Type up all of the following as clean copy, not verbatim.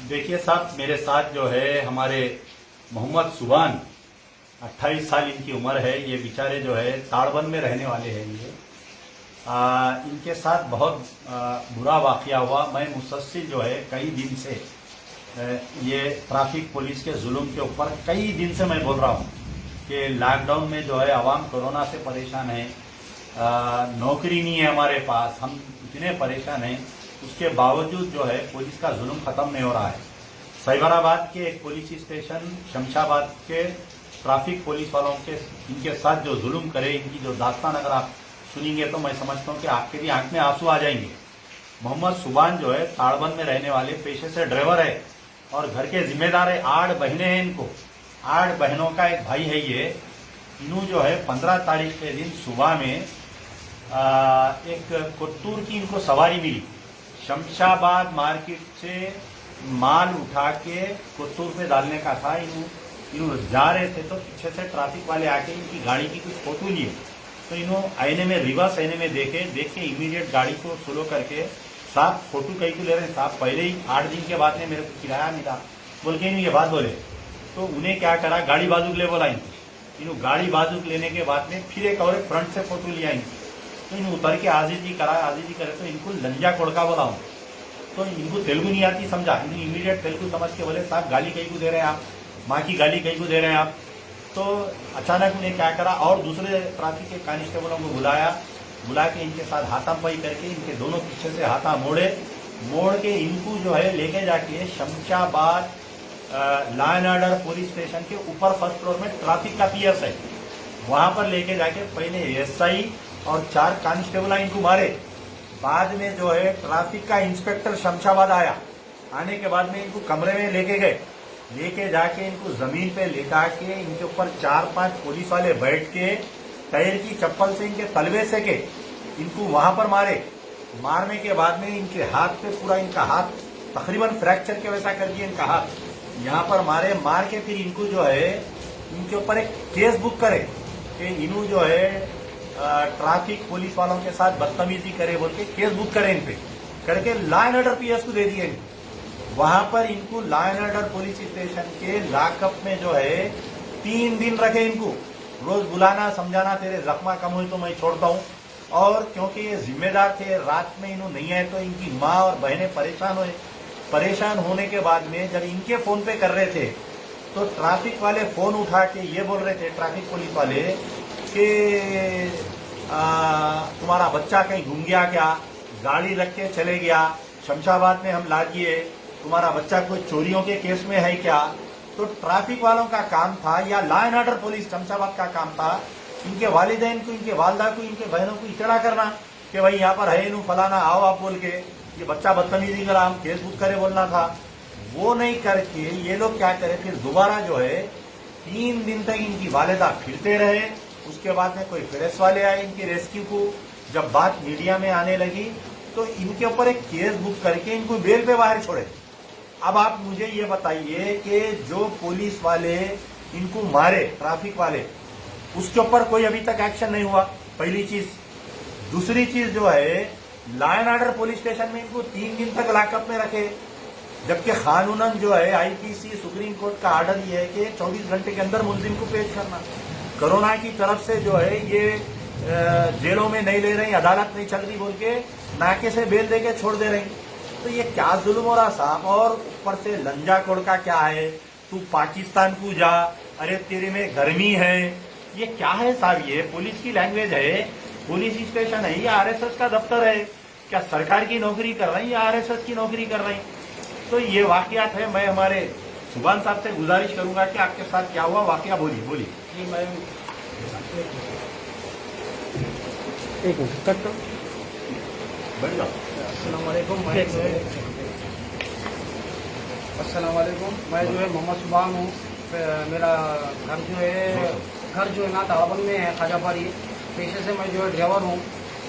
देखिए साहब, मेरे साथ जो है हमारे मोहम्मद सुबान, 28 साल इनकी उम्र है। ये बेचारे जो है ताड़बंद में रहने वाले हैं। ये इनके साथ बहुत बुरा वाकया हुआ। मैं मुसलसल जो है कई दिन से ये ट्रैफिक पुलिस के जुल्म के ऊपर कई दिन से मैं बोल रहा हूँ कि लॉकडाउन में जो है आवाम कोरोना से परेशान है, नौकरी नहीं है हमारे पास, हम इतने परेशान हैं। उसके बावजूद जो है पुलिस का जुल्म खत्म नहीं हो रहा है। साइबराबाद के एक पुलिस स्टेशन शमशाबाद के ट्रैफिक पुलिस वालों के इनके साथ जो जुल्म करे, इनकी जो दास्तान अगर आप सुनेंगे तो मैं समझता हूँ कि आपके भी आंख में आंसू आ जाएंगे। मोहम्मद सुबान जो है ताड़बंद में रहने वाले, पेशे से ड्राइवर है और घर के जिम्मेदार है। 8 बहनें हैं इनको, 8 बहनों का एक भाई है। ये इन्हों जो है 15 तारीख के दिन सुबह में एक कुत्तूर की इनको सवारी मिली। शमशाबाद मार्केट से माल उठा के कुत्तूर पे डालने का था। इन्हों जा रहे थे तो पीछे से ट्रैफिक वाले आके इनकी गाड़ी की कुछ फोटो लिए। तो इन्हों आईने में, रिवर्स आईने में देख के इमीडिएट गाड़ी को स्लो करके, साहब फोटो कहीं को ले रहे हैं साहब, पहले ही 8 दिन के बाद में मेरे को किराया मिला बोल के ये बात बोले। तो उन्हें क्या करा, गाड़ी बाजू ले बोला इन्हों गाड़ी बाजू लेने के बाद में फिर एक और फ्रंट से फोटो लिया इनकी। तो इन्हें उतर के आजीजी करे तो इनको लंजा कोड़का बोला हूँ। तो इनको तेलुगु नहीं आती, समझा। इन्हें इमीडिएट तेलुगु समझ के बोले साहब गाली कहीं को दे रहे हैं आप, माँ की गाली कहीं को दे रहे हैं आप। तो अचानक उन्हें क्या करा और दूसरे ट्रैफिक के कांस्टेबलों को बुला के इनके साथ हाथापाई करके इनके दोनों पीछे से हाथा मोड़ के इनको जो है लेके जाके Shamshabad law and order police station के ऊपर फर्स्ट फ्लोर में ट्रैफिक का पीएस है, वहां पर लेके जाके पहले एसआई और 4 कांस्टेबल इनको मारे। बाद में जो है ट्रैफिक का इंस्पेक्टर शमशाबाद आया। आने के बाद में इनको कमरे में लेके जाके इनको जमीन पे लेटा के इनके ऊपर 4-5 पुलिस वाले बैठ के टायर की चप्पल से इनके तलवे से के इनको वहां पर मारने के बाद में इनके हाथ पे पूरा इनका हाथ तकरीबन फ्रैक्चर के वैसा कर दिया। इनका हाथ यहाँ पर मार के फिर इनको जो है इनके ऊपर एक केस बुक करे कि इन्हों जो है ट्रैफिक पुलिस वालों के साथ बदतमीजी करे बोल के केस बुक करे। इन पे करके लॉ एंड ऑर्डर पीएस को दे दिए। वहां पर इनको law and order police station के लॉकअप में जो है 3 दिन रखे। इनको रोज बुलाना, समझाना, तेरे जख्मा कम हुई तो मैं छोड़ता हूँ। और क्योंकि ये जिम्मेदार थे, रात में इन्हों नहीं आए तो इनकी माँ और बहनें परेशान होने के बाद में जब इनके फोन पे कर रहे थे तो ट्रैफिक वाले फोन उठा के ये बोल रहे थे, ट्रैफिक पुलिस वाले, कि तुम्हारा बच्चा कहीं घूम गया क्या, गाड़ी रख के चले गया, शमशाबाद में हम ला दिए, तुम्हारा बच्चा कोई चोरियों के केस में है क्या। तो ट्रैफिक वालों का काम था या law and order police Shamshabad का काम था इनके वालिदैन को, इनके वालदा को, इनके बहनों को इतला करना कि भाई यहाँ पर है नू फलाना, आओ आप बोल के, ये बच्चा बदतमीजी करा, हम केस बुक करे बोलना था। वो नहीं करके ये लोग क्या करे, फिर दोबारा जो है 3 दिन तक इनकी वालिदा फिरते रहे। उसके बाद में कोई प्रेस वाले आए इनकी रेस्क्यू को। जब बात मीडिया में आने लगी तो इनके ऊपर एक केस बुक करके इनको बेल पे बाहर छोड़े। अब आप मुझे ये बताइए कि जो पुलिस वाले इनको मारे, ट्रैफिक वाले, उसके ऊपर कोई अभी तक एक्शन नहीं हुआ, पहली चीज। दूसरी चीज जो है, law and order police station में इनको 3 दिन तक लॉकअप में रखे, जबकि कानूनन जो है आईपीसी सुप्रीम कोर्ट का ऑर्डर ये है कि 24 घंटे के अंदर मुलजिम को पेश करना। कोरोना की तरफ से जो है ये जेलों में नहीं ले रही, अदालत नहीं चल रही बोल के नाके से बेल दे के छोड़ दे रही। तो ये क्या जुल्म हो रहा साहब। और ऊपर से लंजा कोड़का क्या है, तू पाकिस्तान को जा, अरे तेरे में गर्मी है, ये क्या है साहब। ये पुलिस की लैंग्वेज है, पुलिस स्टेशन है या आरएसएस का दफ्तर है? क्या सरकार की नौकरी कर रही है या आरएसएस की नौकरी कर रही? तो ये वाकयात है। मैं हमारे सुबान साहब से गुजारिश करूंगा कि आपके साथ क्या हुआ, वाकया बोलिए। जी मैं एक मिनट कट करो, बैठ जाओ। अस्सलाम वालेकुम। मैं जो है मोहम्मद सुबान हूँ। मेरा घर जो है ना ताड़बंद में है, खाजापारी। पेशे से मैं जो है ड्राइवर हूँ।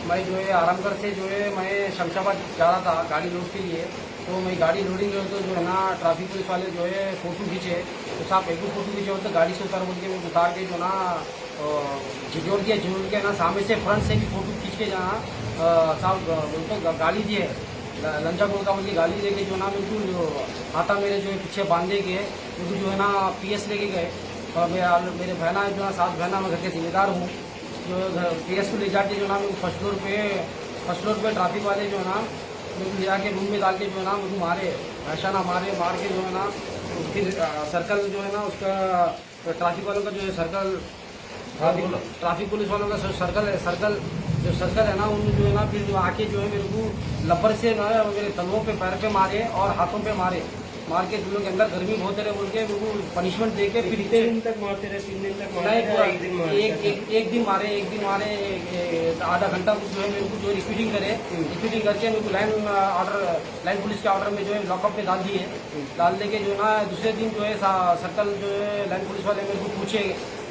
मैं जो है आरामगढ़ से जो है मैं शमशाबाद जा रहा था गाड़ी लोड के लिए। तो मैं गाड़ी लोडिंग तो जो है ना ट्रैफिक पुलिस वाले जो है फोटो खींचे। तो साहब एक फोटो खींचे तो गाड़ी से उतार बोल के उतार के जो ना झिझोड़ के ना सामने से फ्रंट से भी फोटो खींच के जाना साहब बोलते गाली दिए, लंचा बोल का बोल के गाली दे के जो ना बिल्कुल हाथा मेरे जो है पीछे बांधे के उनको जो है ना PS लेके गए। और मेरे बहना जो है 7 बहना, मैं घर के जिम्मेदार हूँ। जो PS को ले जाके जो है ना मेरे फर्स्ट फ्लोर पे ट्रैफिक वाले जो है ना मेरे को ले जाके रूम में डाल के जो है ना मुझे मारे, ऐसा ना मार के जो है ना फिर सर्कल जो है ना उसका ट्रैफिक वालों का जो है सर्कल, ट्रैफिक पुलिस वालों का सर्कल है ना, उन जो है ना फिर आके जो है मेरे को लब्बर से ना मेरे तलवों पे, पैर पे मारे और हाथों पे मार के दिलों के अंदर गर्मी बहुत रहे बोल के मेरे को पनिशमेंट दे के फिर 3 दिन तक मारते रहे, 3 दिन तक मारते नहीं, रहे, एक दिन मारते रहे। एक दिन मारे आधा घंटा जो है मेरे को जो रिपीटिंग करके मेरे को लाइन पुलिस के ऑर्डर में जो है लॉकअप पे डाल दे के जो है ना दूसरे दिन जो है सर्कल जो है लाइन पुलिस वाले मेरे को पूछे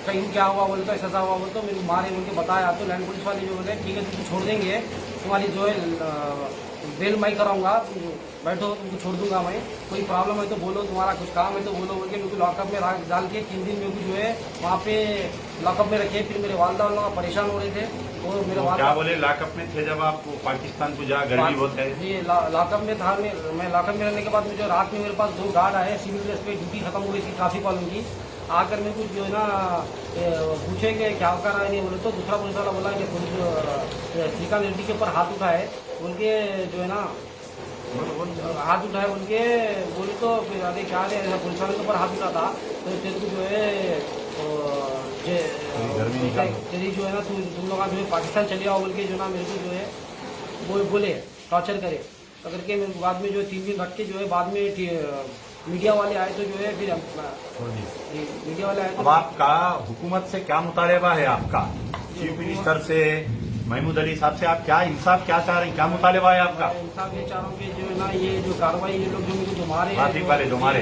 कहीं क्या हुआ बोलते, ऐसा हुआ बोलते, मेरे को मारे बोल के बताया। तो लाइन पुलिस वाले जो बोले ठीक है तुमको छोड़ देंगे, तुम्हारी जो है बेल मैं कराऊंगा, बैठो तुमको छोड़ दूंगा मैं, कोई प्रॉब्लम है तो बोलो, तुम्हारा कुछ काम है तो बोलो बोल के मेरे को लॉकअप में डाल के 3 दिन मेरे को जो है वहाँ पे लॉकअप में रखे। फिर मेरे वालदा वालों परेशान हो रहे थे और मेरे वालदा क्या बोले लॉकअप में थे जब आप पाकिस्तान को जहाँ गर्मी बहुत है? जी लॉकअप में था। मैं लॉकअप में रहने के बाद मुझे रात में मेरे पास 2 गार्ड आए, सिविल ड्रेस पे, ड्यूटी खत्म हो गई थी ट्रैफिक वालों की। आकर मेरे को जो है ना पूछे कि क्या कर रहा है, नहीं बोले तो दूसरा पुलिस वाला बोला कि श्रीकांत रेड्डी के ऊपर हाथ उठाए बोल के जो है ना हाथ उठाए बोले तो फिर अरे क्या है, पुलिस वाले के ऊपर हाथ उठा था तो तेरे को जो है तेरी जो है ना तुम लोग जो है पाकिस्तान चले आओ बोल के जो ना मेरे को जो है बोले टॉर्चर करे। तो करके मेरे बाद में जो है 3 दिन रख के जो है बाद में मीडिया वाले आए तो जो है फिर मीडिया वाले आए अब आपका हुकूमत से क्या मुतालबा है? आपका चीफ मिनिस्टर से, महमूद अली साहब से आप क्या इंसाफ क्या चाह रहे हैं, क्या मुतालबा है आपका? इंसाफ ये चाह रहा हूँ कि जो है ना ये जो कार्रवाई ये लोग जो मुझे जो मारे ट्रैफिक वाले जो मारे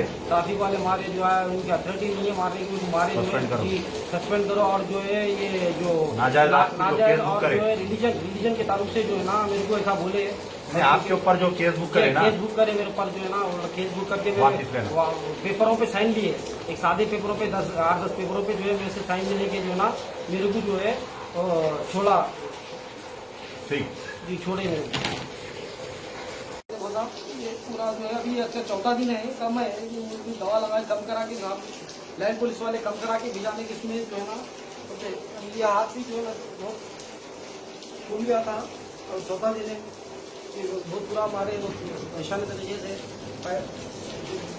जो है उनकी अथॉरिटी नहीं है मारने की, उनको मारे सस्पेंड करो और जो है ये जो नाजायज और जो है रिलीजन के तारुफ से जो है ना मेरे को ऐसा बोले नहीं, आपके ऊपर जो केस बुक करे ना, केस बुक करे मेरे ऊपर जो है ना, केस बुक करके पेपरों पे साइन लिए, एक सादे पेपरों पे 8-10 पेपरों पे जो है मेरे से साइन लेने के जो है ना मेरे को जो है छोड़ा। ठीक जी छोड़े मेरे को। ये पूरा जो है अभी अच्छा 14 दिन है, कम है, दवा लगाए कम करा के लाइन पुलिस वाले कम करा के भिजाने के इसमें जो है ना ये हाथ भी जो है ना बहुत फूल गया था और 14 दिन है बहुत बुरा मारे परेशानी तरीके से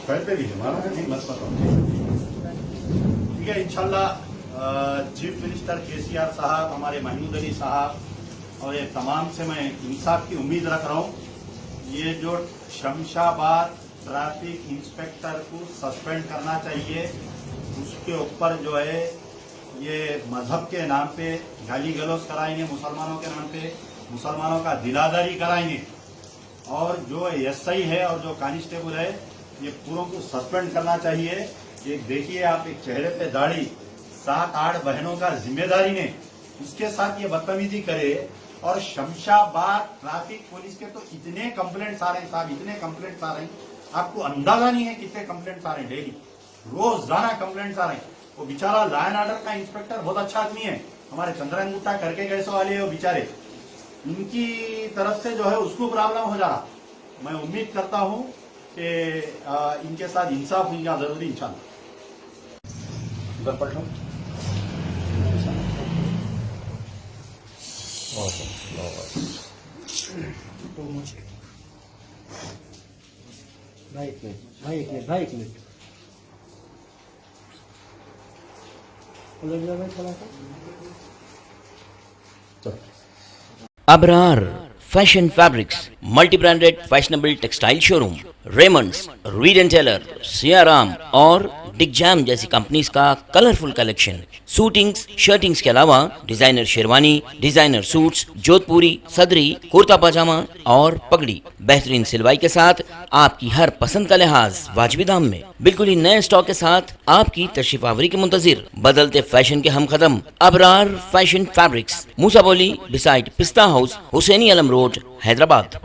पैर पे भी है मारा है, मत पता। ठीक है, इंशाल्लाह चीफ मिनिस्टर KCR साहब, हमारे महमूद अली साहब और ये तमाम से मैं इंसाफ की उम्मीद रख रहा हूँ। ये जो शमशाबाद ट्रैफिक इंस्पेक्टर को सस्पेंड करना चाहिए, उसके ऊपर जो है ये मजहब के नाम पे गाली गलौज कराएंगे, मुसलमानों के नाम पे मुसलमानों का दिलादारी कराएंगे, और जो SI है और जो कांस्टेबल है ये पूरों को सस्पेंड करना चाहिए। एक देखिए आप, एक चेहरे पे दाढ़ी, 7-8 बहनों का जिम्मेदारी ने उसके साथ ये बदतमीजी करे। और शमशाबाद ट्रैफिक पुलिस के तो इतने कंप्लेंट्स आ रहे हैं साहब, इतने कंप्लेंट्स आ रहे हैं, आपको अंदाजा नहीं है कितने कंप्लेंट्स आ रहे हैं। डेली रोजाना कंप्लेंट्स आ रहे हैं। वो बेचारा लॉ एंड ऑर्डर का इंस्पेक्टर बहुत अच्छा आदमी है, हमारे चंद्रन गुट्टा करके गैस वाले वो बेचारे, उनकी तरफ से जो है उसको प्रॉब्लम हो जा रहा। मैं उम्मीद करता हूं कि इनके साथ इंसाफ होगा जरूरी इंशाल्लाह। उधर पलटो भाई एक minute Abrar Fashion Fabrics, multi-branded fashionable textile showroom, Raymond's, Reed and Taylor, Siyaram और डिग जैम जैसी कंपनीज का कलरफुल कलेक्शन, सूटिंग्स, शर्टिंग्स के अलावा डिजाइनर शेरवानी, डिजाइनर सूट्स, जोधपुरी, सदरी, कुर्ता पजामा और पगड़ी, बेहतरीन सिलवाई के साथ आपकी हर पसंद का लिहाज वाजिबी दाम में, बिल्कुल ही नए स्टॉक के साथ आपकी तशरीफ आवरी के मुंतजिर बदलते फैशन के हम कदम अबरार फैशन फैब्रिक्स, मूसा बोली बिसाइड पिस्ता हाउस, हुसैनी अलम रोड, हैदराबाद।